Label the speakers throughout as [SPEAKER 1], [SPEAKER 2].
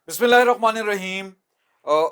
[SPEAKER 1] Bismillahirrahmanirrahim.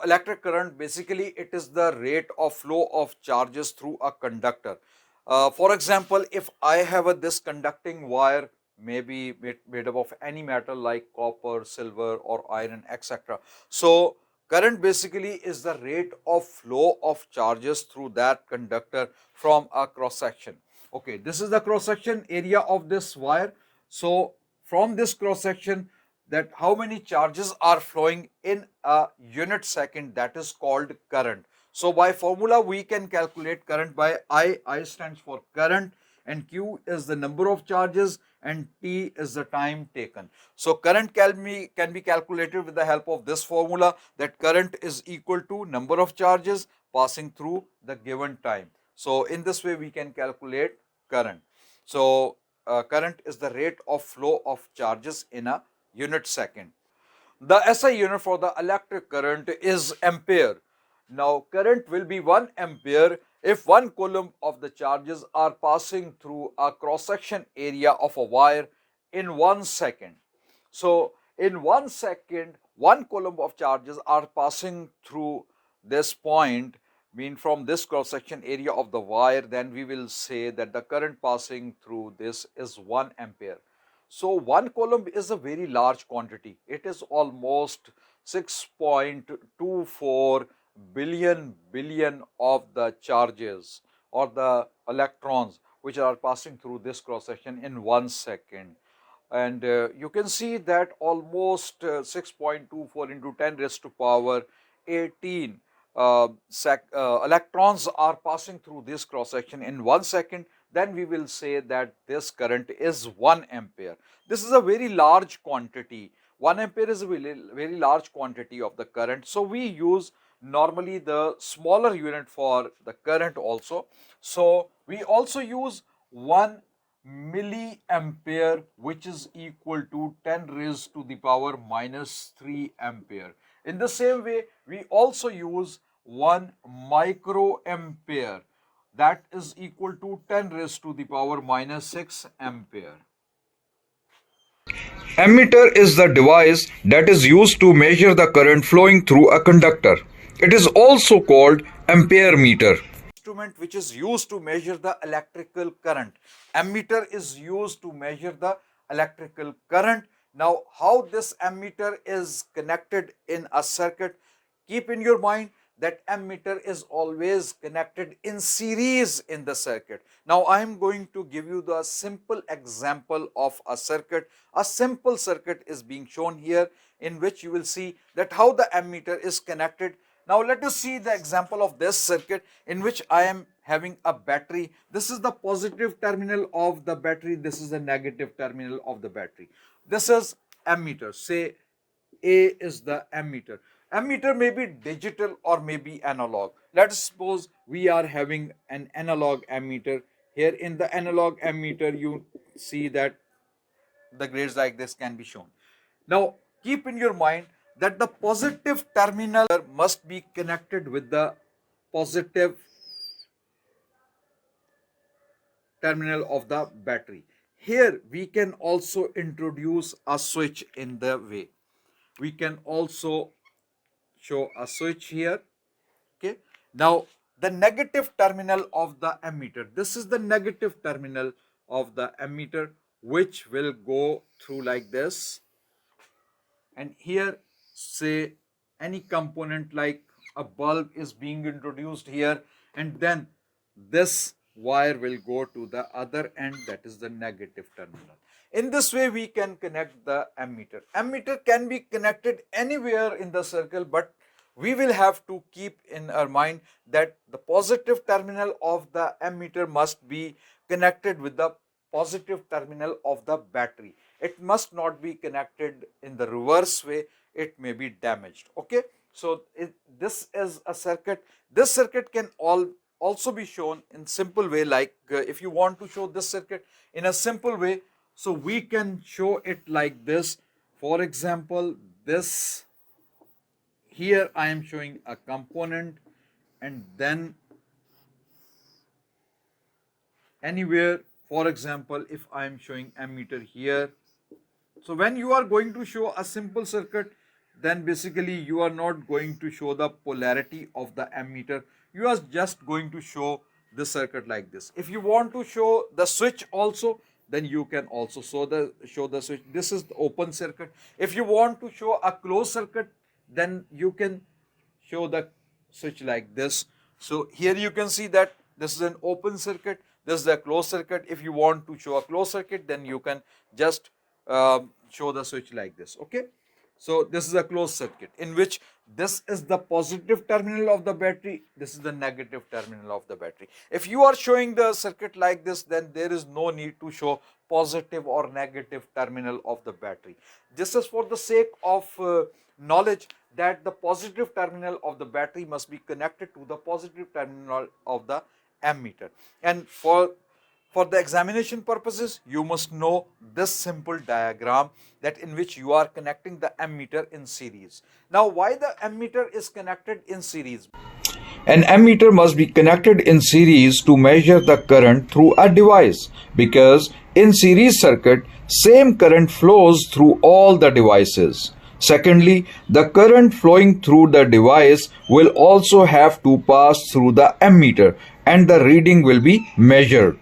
[SPEAKER 1] Electric current, basically it is the rate of flow of charges through a conductor. For example, if I have this conducting wire, maybe made up of any metal like copper, silver or iron, etc. So current basically is the rate of flow of charges through that conductor from a cross section. Okay, this is the cross section area of this wire. So from this cross section, that how many charges are flowing in a unit second, that is called current. So by formula we can calculate current by I stands for current, and Q is the number of charges, and T is the time taken. So current can be calculated with the help of this formula, that current is equal to number of charges passing through the given time. So in this way we can calculate current. So current is the rate of flow of charges in a unit second. The SI unit for the electric current is ampere. Now current will be 1 ampere if 1 coulomb of the charges are passing through a cross section area of a wire in 1 second. So in 1 second 1 coulomb of charges are passing through this point, mean from this cross section area of the wire, then we will say that the current passing through this is 1 ampere. So 1 coulomb is a very large quantity. It is almost 6.24 billion of the charges or the electrons which are passing through this cross section in 1 second. And you can see that almost 6.24 into 10 raised to power 18 electrons are passing through this cross section in 1 second. Then we will say that this current is 1 ampere. This is a very large quantity. 1 ampere is a very large quantity of the current. So we use normally the smaller unit for the current also. So we also use 1 milliampere, which is equal to 10 raised to the power minus 3 ampere. In the same way, we also use 1 microampere, that is equal to 10 raised to the power minus 6 ampere.
[SPEAKER 2] Ammeter is the device that is used to measure the current flowing through a conductor. It is also called ampere meter.
[SPEAKER 1] Instrument which is used to measure the electrical current. Ammeter is used to measure the electrical current. Now, how this ammeter is connected in a circuit? Keep in your mind that ammeter is always connected in series in the circuit. Now, I am going to give you the simple example of a circuit. A simple circuit is being shown here, in which you will see that how the ammeter is connected. Now let us see the example of this circuit, in which I am having a battery. This is the positive terminal of the battery. This is the negative terminal of the battery. This is ammeter. Say A is the ammeter. Ammeter may be digital or may be analog. Let us suppose we are having an analog ammeter. Here in the analog ammeter, you see that the grades like this can be shown. Now, keep in your mind that the positive terminal must be connected with the positive terminal of the battery. Here, we can also introduce a switch in the way. We can also show a switch here. Okay. Now, the negative terminal of the ammeter. This is the negative terminal of the ammeter, which will go through like this. And here, say any component like a bulb is being introduced here, and then this wire will go to the other end, that is the negative terminal. In this way we can connect the ammeter. Ammeter can be connected anywhere in the circle, but we will have to keep in our mind that the positive terminal of the ammeter must be connected with the positive terminal of the battery. It must not be connected in the reverse way, it may be damaged. Okay, so this is a circuit. This circuit can also be shown in simple way, like if you want to show this circuit in a simple way, so we can show it like this. For example, this here I am showing a component, and then anywhere, for example, if I am showing ammeter here. So when you are going to show a simple circuit, then basically you are not going to show the polarity of the ammeter. You are just going to show the circuit like this. If you want to show the switch also, then you can also show the switch. This is the open circuit. If you want to show a closed circuit, then you can show the switch like this. So here you can see that this is an open circuit, this is a closed circuit. If you want to show a closed circuit, then you can just show the switch like this. Okay, so this is a closed circuit in which this is the positive terminal of the battery, this is the negative terminal of the battery. If you are showing the circuit like this, then there is no need to show positive or negative terminal of the battery. This is for the sake of knowledge that the positive terminal of the battery must be connected to the positive terminal of the ammeter. And for the examination purposes, you must know this simple diagram that in which you are connecting the ammeter in series. Now, why the ammeter is connected in series?
[SPEAKER 2] An ammeter must be connected in series to measure the current through a device, because in series circuit, same current flows through all the devices. Secondly, the current flowing through the device will also have to pass through the ammeter and the reading will be measured.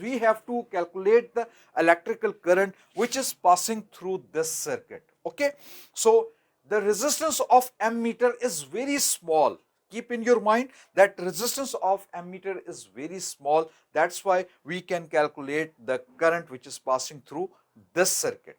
[SPEAKER 1] We have to calculate the electrical current which is passing through this circuit. Okay, so the resistance of ammeter is very small. Keep in your mind that resistance of ammeter is very small. That's why we can calculate the current which is passing through this circuit.